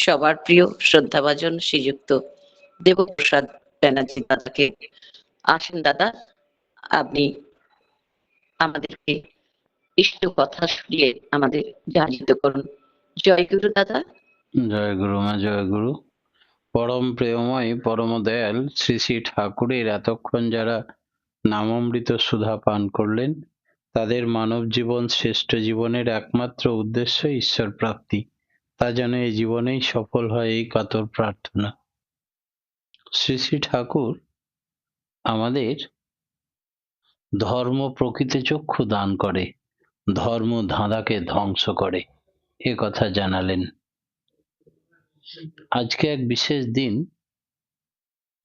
সবার প্রিয় শ্রদ্ধাভাজন শ্রীযুক্ত দেবপ্রসাদ ব্যানার্জি দাদাকে। আসেন দাদা, আপনি আমাদেরকে ইষ্ট কথা শুনিয়ে আমাদের জাগরিত করুন। জয় গুরু দাদা। জয় গুরু মা, জয় গুরু। পরম প্রেমময় পরম দয়াল শ্রী শ্রী ঠাকুরের এতক্ষণ যারা নামামৃত সুধা পান করলেন, তাদের মানব জীবন শ্রেষ্ঠ জীবনের একমাত্র উদ্দেশ্য ঈশ্বর প্রাপ্তি। তা যেন এই জীবনেই সফল হয়, এই কাতর প্রার্থনা। শ্রী শ্রী ঠাকুর আমাদের ধর্ম প্রকৃত চক্ষু দান করে, ধর্ম ধাঁধাকে ধ্বংস করে, এ কথা জানালেন। আজকে এক বিশেষ দিন।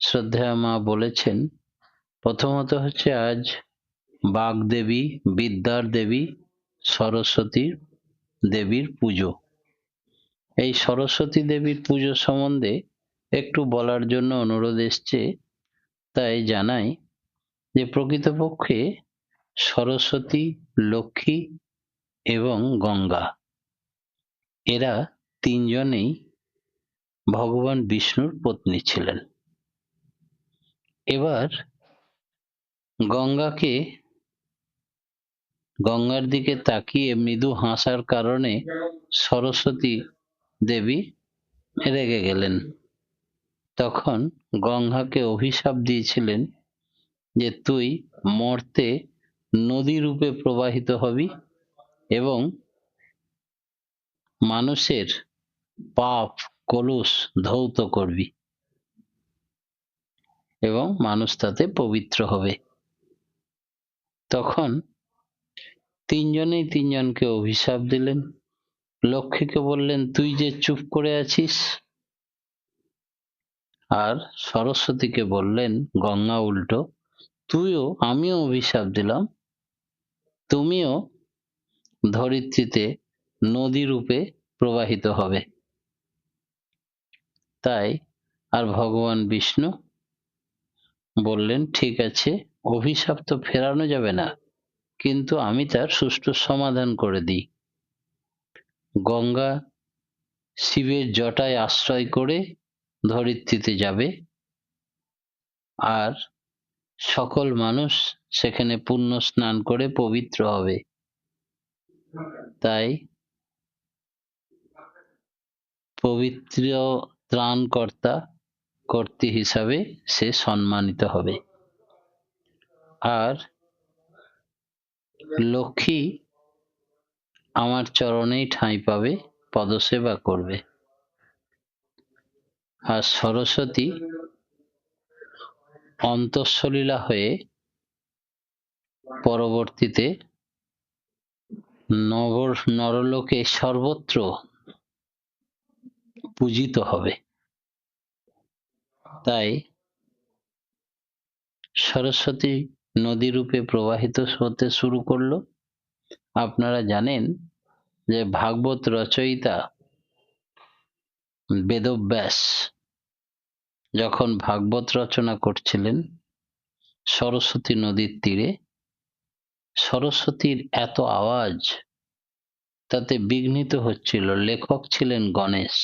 শ্রদ্ধেয় মা বলেছেন, প্রথমত হচ্ছে আজ বাগদেবী, বিদ্যার দেবী, সরস্বতী দেবীর পুজো। এই সরস্বতী দেবীর পুজো সম্বন্ধে একটু বলার জন্য অনুরোধ এসছে। তাই জানাই যে প্রকৃতপক্ষে সরস্বতী, লক্ষ্মী এবং গঙ্গা, এরা তিনজনেই ভগবান বিষ্ণুর পত্নী ছিলেন। এবার গঙ্গার দিকে তাকিয়ে মৃদু হাসার কারণে সরস্বতী দেবী রেগে গেলেন। তখন গঙ্গাকে অভিশাপ দিয়েছিলেন যে তুই মর্তে নদী রূপে প্রবাহিত হবি এবং মানুষের পাপ কলুষ ধৌত করবি এবং মানুষ তাতে পবিত্র হবে। তখন তিনজনেই তিনজনকে অভিশাপ দিলেন। লক্ষ্মীকে বললেন, তুই যে চুপ করে আছিস। আর সরস্বতীকে বললেন গঙ্গা উল্টো, আমিও অভিশাপ দিলাম, তুমিও ধরিত্রীতে নদী রূপে প্রবাহিত হবে। তাই আর ভগবান বিষ্ণু বললেন, ঠিক আছে, অভিশাপ তো ফেরানো যাবে না, কিন্তু আমি তার সুষ্ঠু সমাধান করে দিই। গঙ্গা শিবের জটায় আশ্রয় করে ধরিত্রীতে যাবে, আর সকল মানুষ সেখানে পুণ্য স্নান করে পবিত্র হবে। তাই পবিত্র ত্রাণকর্তা কর্ত্রী হিসাবে সে সম্মানিত হবে। আর লক্ষ্মী আমার চরণেই ঠাঁই পাবে, পদসেবা করবে। আর সরস্বতী অন্তঃসলীলা হয়ে পরবর্তীতে নরলোকে সর্বত্র পূজিত হবে। তাই সরস্বতী নদী রূপে প্রবাহিত হতে শুরু করলো। আপনারা জানেন যে ভাগবত রচয়িতা বেদব্যাস যখন ভাগবত রচনা করছিলেন সরস্বতী নদীর তীরে, সরস্বতীর এত আওয়াজ তাতে বিঘ্নিত হচ্ছিল। লেখক ছিলেন গণেশ।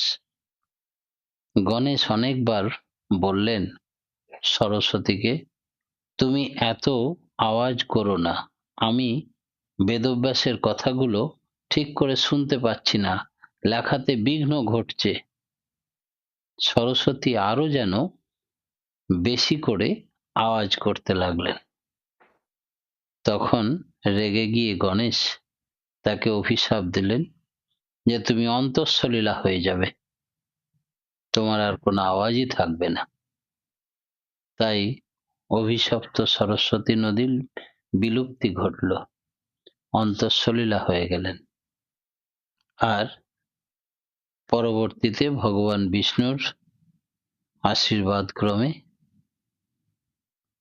গণেশ অনেকবার বললেন সরস্বতীকে, তুমি এত আওয়াজ করো না, আমি বেদব্যাসের কথাগুলো ঠিক করে শুনতে পাচ্ছি না, লেখাতে বিঘ্ন ঘটছে। সরস্বতী আরো যেন বেশি করে আওয়াজ করতে লাগলেন। তখন রেগে গিয়ে গণেশ তাকে অভিশাপ দিলেন যে তুমি অন্তঃসলীলা হয়ে যাবে, তোমার আর কোনো আওয়াজই থাকবে না। তাই অভিশপ্ত সরস্বতী নদীর বিলুপ্তি ঘটল, অন্তঃসলীলা হয়ে গেলেন। আর পরবর্তীতে ভগবান বিষ্ণুর আশীর্বাদ ক্রমে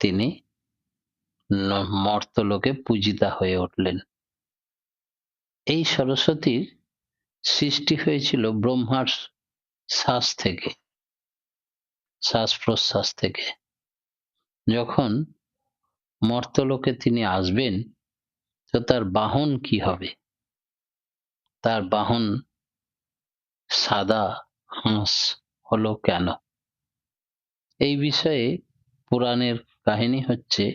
তিনি মর্তলোকে পূজিতা হয়ে উঠলেন। এই সরস্বতীর সৃষ্টি হয়েছিল ব্রহ্মার শ্বাস থেকে, শ্বাস প্রশ্বাস থেকে। যখন মর্তলোকে তিনি আসবেন, তো তার বাহন কি হবে? তার বাহন সাদা হাঁস হলো কেন? এই বিষয়ে পুরাণের কাহিনী হচ্ছে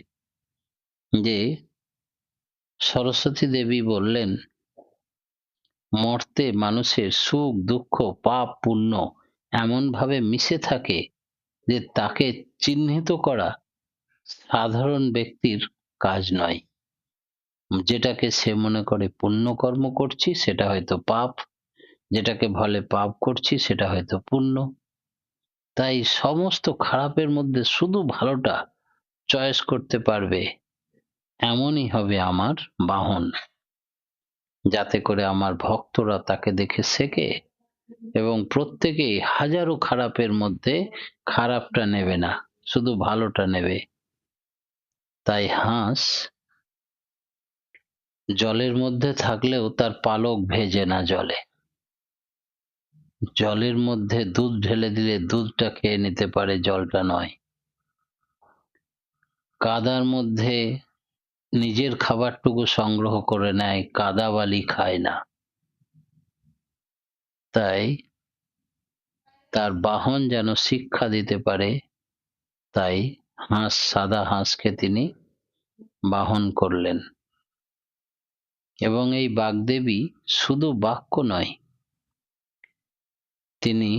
যে সরস্বতী দেবী বললেন, মর্তে মানুষের সুখ দুঃখ পাপ পুণ্য এমন ভাবে মিশে থাকে যে তাকে চিহ্নিত করা সাধারণ ব্যক্তির কাজ নয়। যেটাকে সে মনে করে পুণ্যকর্ম করছি সেটা হয়তো পাপ, যেটাকে বলে পাপ করছি সেটা হয়তো পুণ্য। তাই সমস্ত খারাপের মধ্যে শুধু ভালোটা চয়েস করতে পারবে এমনই হবে আমার বাহন, যাতে করে আমার ভক্তরা তাকে দেখে শেখে এবং প্রত্যেকেই হাজারো খারাপের মধ্যে খারাপটা নেবে না, শুধু ভালোটা নেবে। তাই হাঁস জলের মধ্যে থাকলেও তার পালক ভেজে না জলে। জলের মধ্যে দুধ ঢেলে দিলে দুধটা খেয়ে নিতে পারে, জলটা নয়। কাদার মধ্যে নিজের খাবারটুকু সংগ্রহ করে নেয়, কাদা বালি খায় না। তাই তার বাহন যেন শিক্ষা দিতে পারে, তাই হাঁস, সাদা হাঁসকে তিনি বাহন করলেন। এবং এই বাগদেবী শুধু বাক্য নয়, তিনি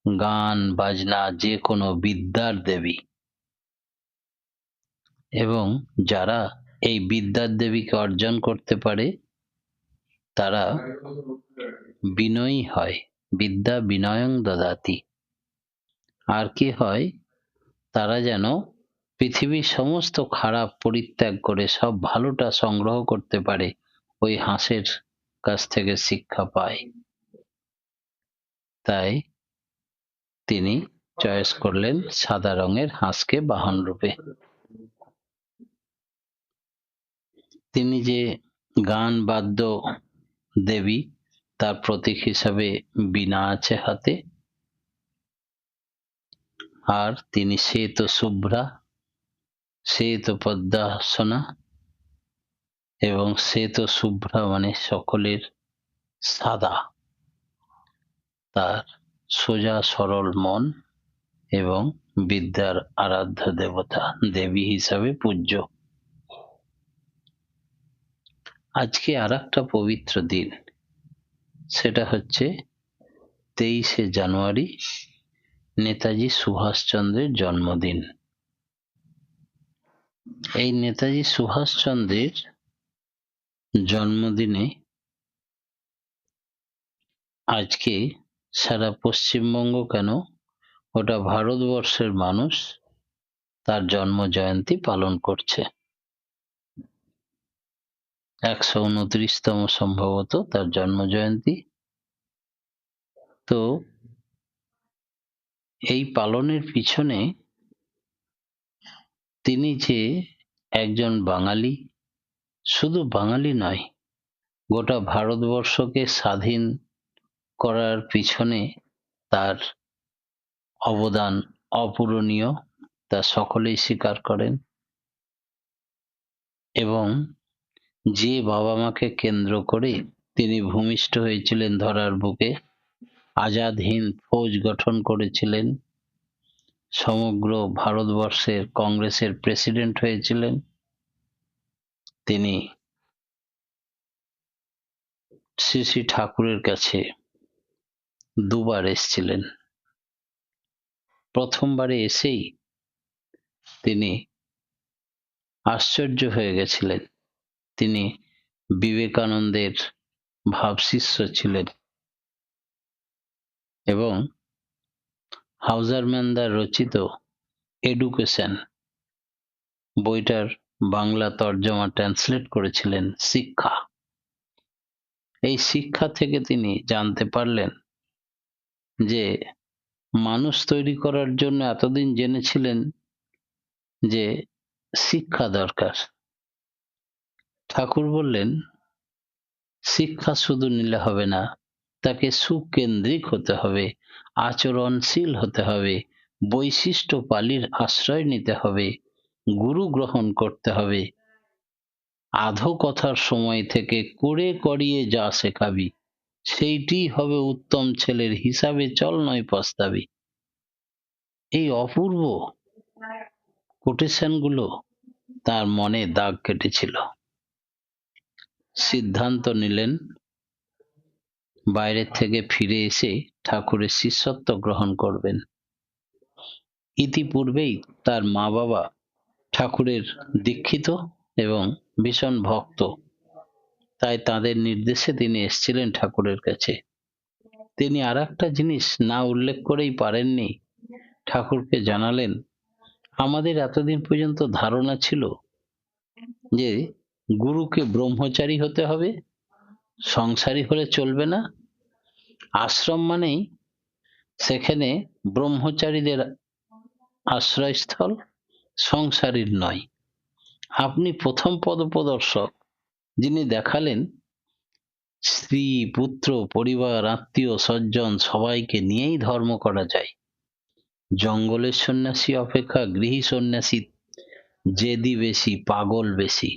গান বাজনা যে কোনো বিদ্যার দেবী। এবং যারা এই বিদ্যার দেবীকে অর্জন করতে পারে তারা বিনয়ী হয়। বিদ্যা বিনয়ং দদাতি। আর কি হয়, তারা যেন পৃথিবীর সমস্ত খারাপ পরিত্যাগ করে সব ভালোটা সংগ্রহ করতে পারে, ওই হাঁসের কাছ থেকে শিক্ষা পায়। তাই তিনি চয়েস করলেন সাদা রঙের হাঁসকে বাহন রূপে। তিনি যে গান বাদ্য দেবী, তার প্রতীক হিসাবে বীণা আছে হাতে। আর তিনি শ্বেত শুভ্রা, শ্বেত পদ্মাসনা, এবং শ্বেত শুভ্রা মানে সকলের সাদা। তার সোজা সরল মন এবং বিদ্যার আরাধ্য দেবতা, দেবী হিসাবে পূজ্য। আজকে আর একটা পবিত্র দিন, সেটা হচ্ছে 23শে জানুয়ারি, নেতাজি সুভাষচন্দ্রের জন্মদিন। এই নেতাজি সুভাষচন্দ্রের জন্মদিনে আজকে সারা পশ্চিমবঙ্গ কেন, গোটা ভারতবর্ষের মানুষ তার জন্ম জয়ন্তী পালন করছে। 129তম সম্ভবত তার জন্ম জয়ন্তী। তো এই পালনের পিছনে তিনি যে একজন বাঙালি, শুধু বাঙালি নয়, গোটা ভারতবর্ষকে স্বাধীন করার পিছনে তার অবদান অপূরণীয়, তা সকলেই স্বীকার করেন। এবং যে বাবা মাকে কেন্দ্র করে তিনি ভূমিষ্ঠ হয়েছিলেন ধরার বুকে, আজাদ হিন্দ ফৌজ গঠন করেছিলেন, সমগ্র ভারতবর্ষের কংগ্রেসের প্রেসিডেন্ট হয়েছিলেন, তিনি শ্রী শ্রী ঠাকুরের কাছে দুবার এসেছিলেন। প্রথমবারে এসেই তিনি আশ্চর্য হয়ে গেছিলেন। তিনি বিবেকানন্দের ভাবশিষ্য ছিলেন এবং হাউজারম্যানদার রচিত এডুকেশন বইটার বাংলা তর্জমা ট্রান্সলেট করেছিলেন, শিক্ষা। এই শিক্ষা থেকে তিনি জানতে পারলেন যে মানুষ তৈরি করার জন্য এতদিন জেনেছিলেন যে শিক্ষা দরকার। ঠাকুর বললেন, শিক্ষা শুধু নিলে হবে না, তাকে সুকেন্দ্রিক হতে হবে, আচরণশীল হতে হবে, বৈশিষ্ট্য পালির আশ্রয় নিতে হবে, গুরু গ্রহণ করতে হবে। আধো কথার সময় থেকে করে করিয়ে যা শেখাবি, সেইটি হবে উত্তম ছেলের হিসাবে চল নয় পস্তাবি। এই অপূর্ব কোটেশনগুলো তার মনে দাগ কেটেছিল। সিদ্ধান্ত নিলেন বাইরের থেকে ফিরে এসে ঠাকুরের শিষ্যত্ব গ্রহণ করবেন। ইতিপূর্বেই তার মা বাবা ঠাকুরের দীক্ষিত এবং ভীষণ ভক্ত, তাই তাদের নির্দেশে তিনি এসেছিলেন ঠাকুরের কাছে। তিনি আর একটা জিনিস না উল্লেখ করেই পারেননি, ঠাকুরকে জানালেন, আমাদের এতদিন পর্যন্ত ধারণা ছিল যে গুরুকে ব্রহ্মচারী হতে হবে, সংসারী হলে চলবে না। আশ্রম মানেই সেখানে ব্রহ্মচারীদের আশ্রয়স্থল, সংসারীর নয়। আপনি প্রথম পদপ্রদর্শক, যিনি দেখালেন স্ত্রী, পুত্র, পরিবার, আত্মীয় স্বজন সবাইকে নিয়েই ধর্ম করা যায়। জঙ্গলের সন্ন্যাসী অপেক্ষা গৃহী সন্ন্যাসী জেদি বেশি, পাগল বেশি।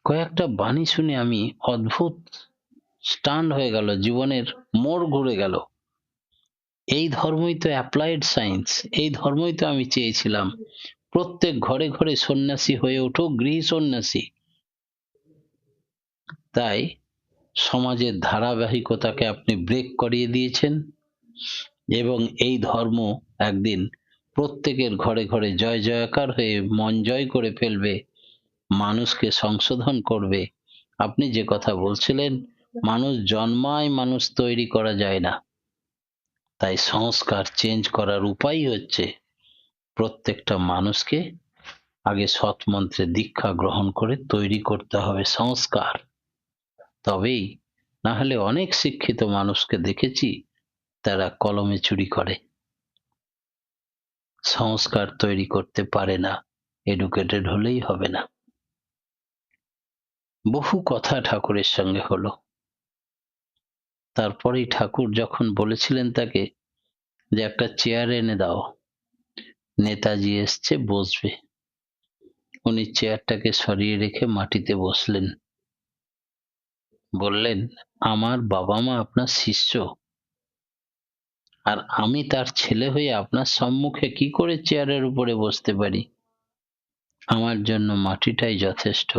কয়েকটা বাণী শুনে আমি অদ্ভুত স্টান্ড হয়ে গেল, জীবনের মোড় ঘুরে গেল। এই ধর্মই তো অ্যাপ্লাইড সায়েন্স, এই ধর্মই তো আমি চেয়েছিলাম। প্রত্যেক ঘরে ঘরে সন্ন্যাসী হয়ে উঠুক, গৃহী সন্ন্যাসী। তাই সমাজের ধারাবাহিকতাকে আপনি ব্রেক করিয়ে দিয়েছেন এবং এই ধর্ম একদিন প্রত্যেকের ঘরে ঘরে জয় জয়কার হয়ে মন জয় করে ফেলবে, মানুষকে সংশোধন করবে। আপনি যে কথা বলছিলেন, মানুষ জন্মায়, মানুষ তৈরি করা যায় না। তাই সংস্কার চেঞ্জ করার উপায় হচ্ছে প্রত্যেকটা মানুষকে আগে সৎ মন্ত্রে দীক্ষা গ্রহণ করে তৈরি করতে হবে সংস্কার। তবেই, না হলে অনেক শিক্ষিত মানুষকে দেখেছি তারা কলমে চুরি করে, সংস্কার তৈরি করতে পারে না, এডুকেটেড হলেই হবে না। বহু কথা ঠাকুরের সঙ্গে হলো। তারপরেই ঠাকুর যখন বলেছিলেন তাকে যে একটা চেয়ার এনে দাও, নেতাজি এসছে, বসবে, উনি চেয়ারটাকে সরিয়ে রেখে মাটিতে বসলেন। বললেন, আমার বাবা মা আপনার শিষ্য, আর আমি তার ছেলে হয়ে আপনার সম্মুখে কি করে চেয়ারের উপরে বসতে পারি? আমার জন্য মাটিটাই যথেষ্ট।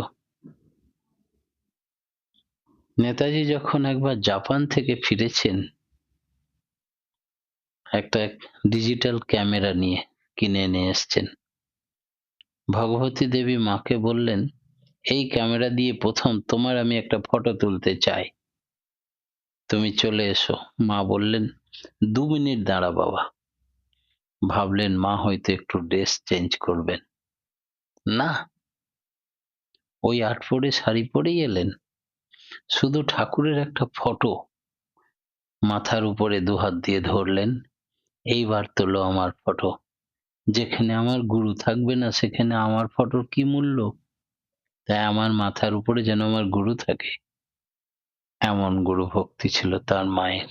নেতাজি যখন একবার জাপান থেকে ফিরেছেন, একটা ডিজিটাল ক্যামেরা নিয়ে কিনে নিয়ে এসছেন। ভগবতী দেবী মাকে বললেন, এই ক্যামেরা দিয়ে প্রথম তোমার আমি একটা ফটো তুলতে চাই, তুমি চলে এসো। মা বললেন, 2 মিনিট দাঁড়া বাবা। ভাবলেন মা হয়তো একটু ড্রেস চেঞ্জ করবেন, না, ওই আটপরে শাড়ি পরেই এলেন। শুধু ঠাকুরের একটা ফটো মাথার উপরে দুহাত দিয়ে ধরলেন, এইবার তোলো আমার ফটো। যেখানে আমার গুরু থাকবে না সেখানে আমার ফটোর কি মূল্য? তাই আমার মাথার উপরে যেন আমার গুরু থাকে। এমন গুরু ভক্তি ছিল তার মায়ের।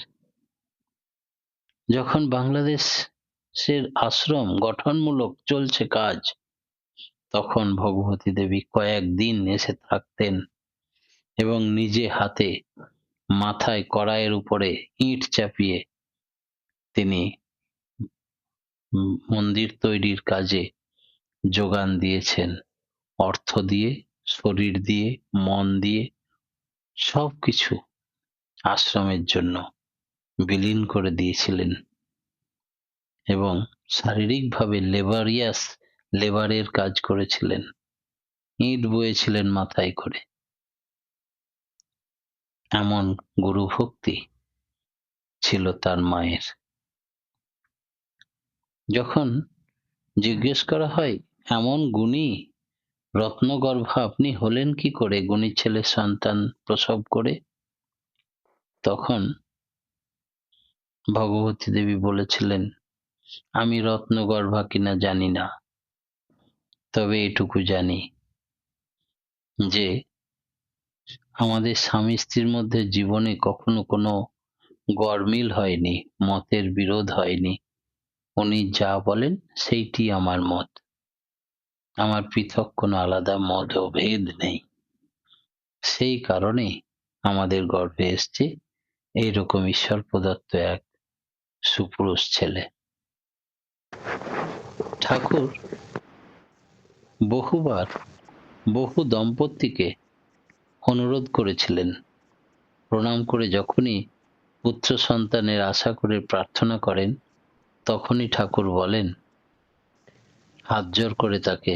যখন বাংলাদেশের আশ্রম গঠনমূলক চলছে কাজ, তখন ভগবতী দেবী কয়েকদিন এসে থাকতেন এবং নিজে হাতে মাথায় কড়াইয়ের উপরে ইট চাপিয়ে তিনি মন্দির তৈরির কাজে যোগান দিয়েছেন। অর্থ দিয়ে, শরীর দিয়ে, মন দিয়ে, সবকিছু আশ্রমের জন্য বিলীন করে দিয়েছিলেন এবং শারীরিকভাবে লেবারের কাজ করেছিলেন, ইট বয়েছিলেন মাথায় করে। এমন গুরু ভক্তি ছিল তার মায়ের। যখন জিজ্ঞেস করা হয়, এমন গুণী রত্নগর্ভা আপনি হলেন কি করে, গুণী ছেলে সন্তান প্রসব করে? তখন ভগবতী দেবী বলেছিলেন, আমি রত্নগর্ভা কিনা জানি না, তবে এটুকু জানি যে আমাদের স্বামী স্ত্রীর মধ্যে জীবনে কখনো কোনো গরমিল হয়নি, মতের বিরোধ হয়নি। উনি যা বলেন সেইটি আমার মত, আমার পৃথক কোনো আলাদা মত ও ভেদ নেই। সেই কারণে আমাদের গর্ভে এসছে এইরকম ঈশ্বর প্রদত্ত এক সুপুরুষ ছেলে। ঠাকুর বহুবার বহু দম্পতিকে অনুরোধ করেছিলেন, প্রণাম করে যখনই পুত্র সন্তানের আশা করে প্রার্থনা করেন, তখনই ঠাকুর বলেন হাত জোর করে তাকে,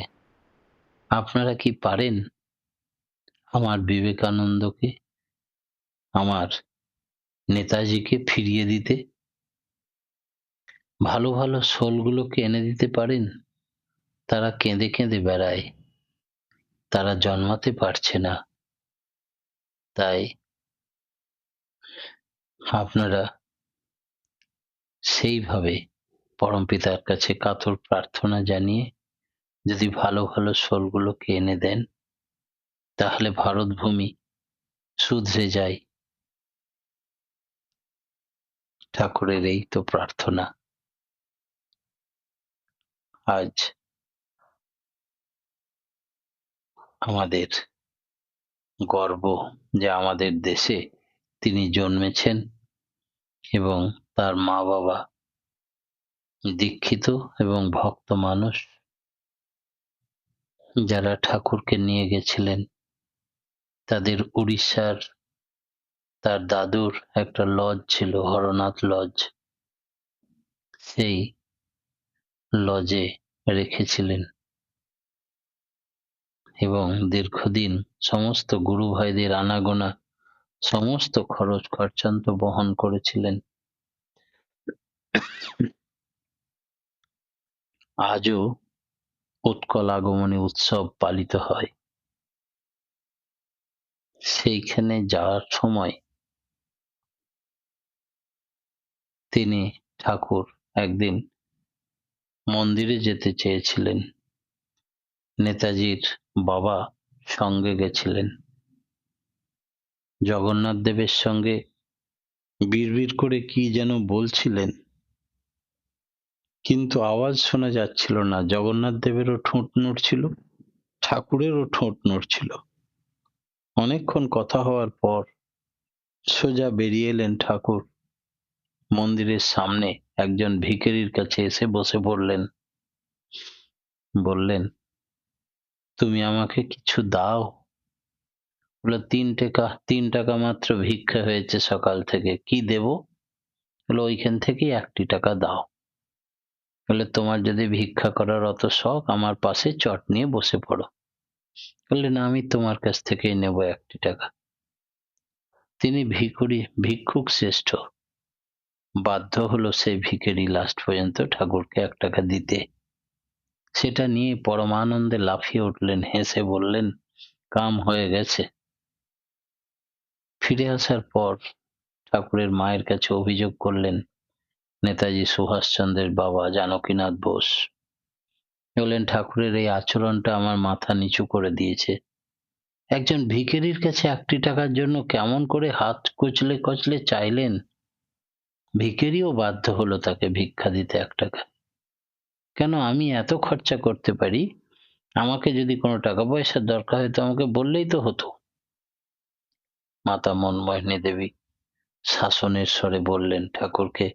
আপনারা কি পারেন আমার বিবেকানন্দকে, আমার নেতাজিকে ফিরিয়ে দিতে? ভালো ভালো সোলগুলোকে এনে দিতে পারেন? তারা কেঁদে কেঁদে বেড়ায়, তারা জন্মাতে পারছে না। তাই আপনারা সেইভাবে পরমপিতার কাছে কাতর প্রার্থনা জানিয়ে যদি ভালো ভালো সোলগুলোকে এনে দেন, তাহলে ভারত ভূমি শুধরে যায়। ঠাকুরের এই তো প্রার্থনা। আজ আমাদের গর্ব যে আমাদের দেশে তিনি জন্মেছেন এবং তার মা বাবা দীক্ষিত এবং ভক্ত মানুষ, যারা ঠাকুরকে নিয়ে গেছিলেন। তাদের উড়িষ্যার তার দাদুর একটা লজ ছিল, হরনাথ লজ, সেই লজে রেখেছিলেন এবং দীর্ঘদিন সমস্ত গুরু ভাইদের আনাগোনা সমস্ত খরচ খরচান্ত বহন করেছিলেন। আজও উৎকল আগমনী উৎসব পালিত হয়। সেইখানে যাওয়ার সময় তিনি ঠাকুর একদিন মন্দিরে যেতে চেয়েছিলেন। নেতাজির বাবা সঙ্গে গেছিলেন। জগন্নাথ দেবের সঙ্গে বিড়বিড় করে কি যেন বলছিলেন, কিন্তু আওয়াজ শোনা যাচ্ছিল না। জগন্নাথ দেবেরও ঠোঁট নড়ছিল, ঠাকুরেরও ঠোঁট নড়ছিল। অনেকক্ষণ কথা হওয়ার পর সোজা বেরিয়ে এলেন ঠাকুর। মন্দিরের সামনে একজন ভিখারির কাছে এসে বসে পড়লেন। বললেন, তুমি আমাকে কিছু দাও। বলল, 3 টাকা মাত্র ভিক্ষা হয়েছে সকাল থেকে, কি দেব? বলল, ওইখান থেকেই 1 টাকা দাও। বললে, তোমার যদি ভিক্ষা করার অত শখ, আমার পাশে চট নিয়ে বসে পড়ো। বললেন, আমি তোমার কাছ থেকেই নেব 1 টাকা। তিনি ভিক্ষুক শ্রেষ্ঠ। বাধ্য হলো সেই ভিখারি লাস্ট পর্যন্ত ঠাকুরকে 1 টাকা দিতে। সেটা নিয়ে পরমানন্দে লাফিয়ে উঠলেন, হেসে বললেন, কাম হয়ে গেছে। ফিরে আসার পর ঠাকুরের মায়ের কাছে অভিযোগ করলেন নেতাজি সুভাষচন্দ্রের বাবা জানকীনাথ বোস। বললেন, ঠাকুরের এই আচরণটা আমার মাথা নিচু করে দিয়েছে। একজন ভিখারির কাছে 1 টাকার জন্য কেমন করে হাত কচলে কচলে চাইলেন। ভিখারিও বাধ্য হলো তাকে ভিক্ষা দিতে 1 টাকা। কেন আমি এত খরচা করতে পারি, আমাকে যদি কোনো টাকা পয়সার দরকার হয় তো আমাকে বললেই তো হতো। মাতা মনমোহিনী দেবী শাসনের স্বরে বললেন ঠাকুরকে,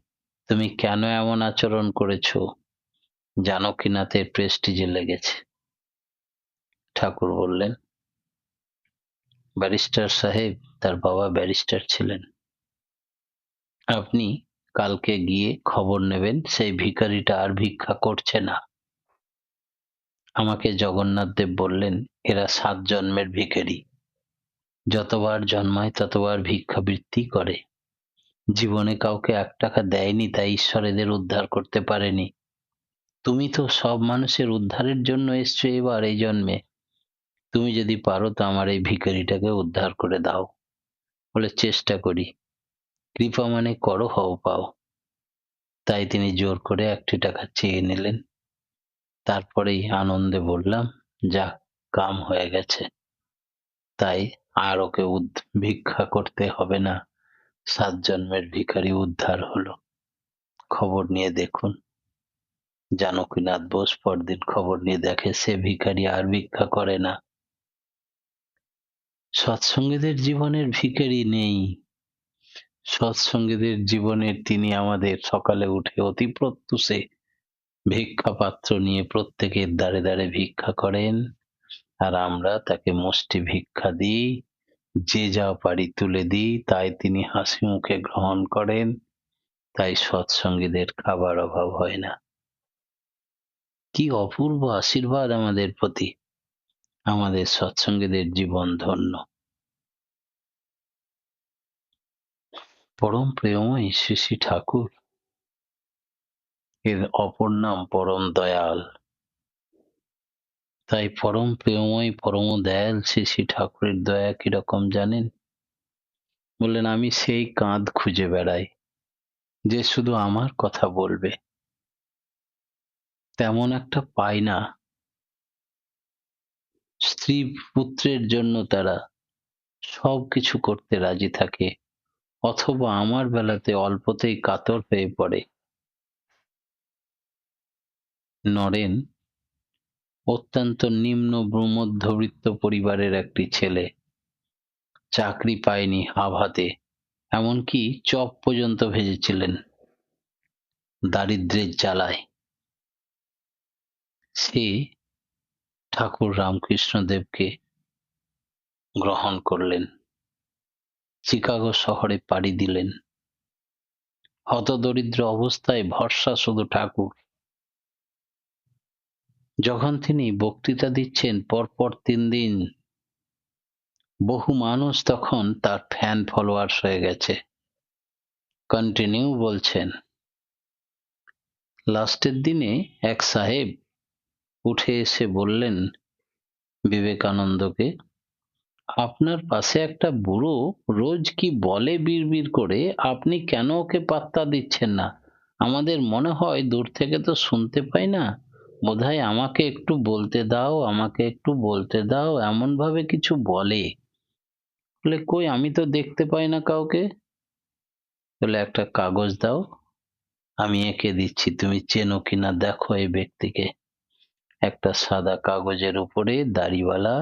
তুমি কেন এমন আচরণ করেছো? জানকীনাথের প্রেস্টিজে লেগেছে। ঠাকুর বললেন, ব্যারিস্টার সাহেব, তার বাবা ব্যারিস্টার ছিলেন, আপনি কালকে গিয়ে খবর নেবেন সেই ভিখারিটা আর ভিক্ষা করছে না। আমাকে জগন্নাথ দেব বললেন, এরা 7 জন্মের ভিখারি, যতবার জন্মায় ততবার ভিক্ষাবৃত্তি করে। জীবনে কাউকে 1 টাকা দেয়নি, তাই ঈশ্বর এদের উদ্ধার করতে পারেনি। তুমি তো সব মানুষের উদ্ধারের জন্য এসছো এবার এই জন্মে। তুমি যদি পারো তো আমার এই ভিখারিটাকে উদ্ধার করে দাও। বলে, চেষ্টা করি। কৃপা মানে করো, হও পাও। তাই তিনি জোর করে 1 টাকা চেয়ে নিলেন। তারপরেই আনন্দে বললাম, যাক, কাম হয়ে গেছে। তাই আর ওকে ভিক্ষা করতে হবে না। 7 জন্মের ভিখারি উদ্ধার হলো। খবর নিয়ে দেখুন। জানকীনাথ বোস পরদিন খবর নিয়ে দেখে সে ভিখারি আর ভিক্ষা করে না। সৎসঙ্গীদের জীবনের ভিখারি নেই। সৎসঙ্গীদের জীবনের তিনি আমাদের সকালে উঠে অতি প্রত্যুষে ভিক্ষা পাত্র নিয়ে প্রত্যেকের দ্বারে দ্বারে ভিক্ষা করেন, আর আমরা তাকে মুষ্টি ভিক্ষা দিই, যে যা পারি তুলে দিই, তাই তিনি হাসি মুখে গ্রহণ করেন। তাই সৎসঙ্গীদের খাবার অভাব হয় না। কি অপূর্ব আশীর্বাদ আমাদের প্রতি! আমাদের সৎসঙ্গীদের জীবন ধন্য। পরম প্রেমময় শ্রী শ্রী ঠাকুর, এর অপর নাম পরম দয়াল। তাই পরম প্রেমময় পরম দয়াল শ্রী শ্রী ঠাকুরের দয়া কিরকম জানেন? বললেন, আমি সেই কাঁধ খুঁজে বেড়াই যে শুধু আমার কথা বলবে, তেমন একটা পাই না। স্ত্রী পুত্রের জন্য তারা সবকিছু করতে রাজি থাকে, অথবা আমার বেলাতে অল্পতেই কাতর হয়ে পড়ে। নরেন অত্যন্ত নিম্ন মধ্যবিত্ত পরিবারের একটি ছেলে, চাকরি পায়নি আভাতে, এমনকি চপ পর্যন্ত ভেজেছিলেন দারিদ্র্যের জ্বালায়। সে ঠাকুর রামকৃষ্ণদেবকে গ্রহণ করলেন, চিকাগো শহরে পাড়ি দিলেন। হতদরিদ্র অবস্থায় ভরসা শুধু ঠাকুর। যখন তিনি বক্তৃতা দিচ্ছেন পরপর 3 দিন, বহু মানুষ তখন তার ফ্যান ফলোয়ার্স হয়ে গেছে, কন্টিনিউ বলছেন। লাস্টের দিনে এক সাহেব উঠে এসে বললেন বিবেকানন্দকে, আপনার পাশে একটা বুড়ো রোজ কি বলে বিড়বিড় করে, আপনি কেন ওকে পাত্তা দিচ্ছেন না? আমাদের মনে হয় দূর থেকে তো শুনতে পাই না, বোধহয় আমাকে একটু বলতে দাও, আমাকে একটু বলতে দাও, এমন ভাবে কিছু বলে। বলে, কই আমি তো দেখতে পাই না কাউকে। বলে, একটা কাগজ দাও, আমি এঁকে দিচ্ছি, তুমি চেনো কিনা দেখো এই ব্যক্তিকে। একটা সাদা কাগজের উপরে দাড়িওয়ালা,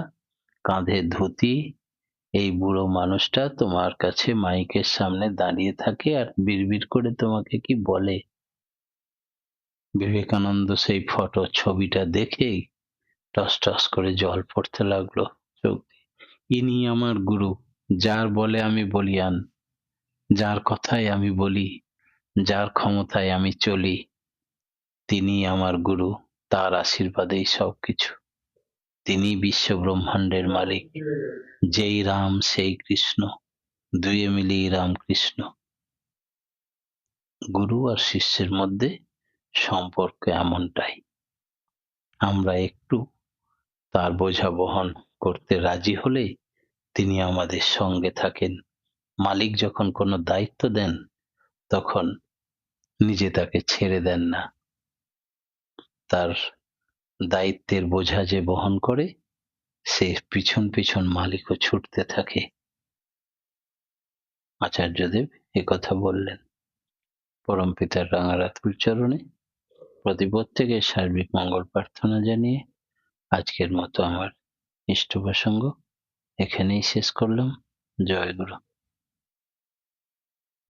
কাঁধে ধুতি, এই বুড়ো মানুষটা তোমার কাছে মাইকের সামনে দাঁড়িয়ে থাকে আর বিড়বিড় করে তোমাকে কি বলে। বিবেকানন্দ সেই ফটো ছবিটা দেখেই টস টস করে জল পড়তে লাগলো চোখ দিয়ে। ইনি আমার গুরু, যার বলে আমি বলিয়ান, যার কথায় আমি বলি, যার ক্ষমতায় আমি চলি, তিনি আমার গুরু, তার আশীর্বাদেই সবকিছু। তিনি বিশ্ব ব্রহ্মাণ্ডের মালিক। যেই রাম সেই কৃষ্ণ, দুয়ে মিলিয়ে রামকৃষ্ণ। গুরু আর শিষ্যের মধ্যে সম্পর্ক এমনটাই। আমরা একটু তার বোঝা বহন করতে রাজি হলেই তিনি আমাদের সঙ্গে থাকেন। মালিক যখন কোনো দায়িত্ব দেন, তখন নিজে তাকে ছেড়ে দেন না। তার দায়িত্বের বোঝা যে বহন করে, সে পিছন পিছন মালিকও ছুটতে থাকে। আচার্যদেব একথা বললেন। পরম পিতার রাঙারাতুল চরণে প্রতিপ্রত্যেকের সার্বিক মঙ্গল প্রার্থনা জানিয়ে আজকের মতো আমার ইষ্ট প্রসঙ্গ এখানেই শেষ করলাম। জয় গুরু।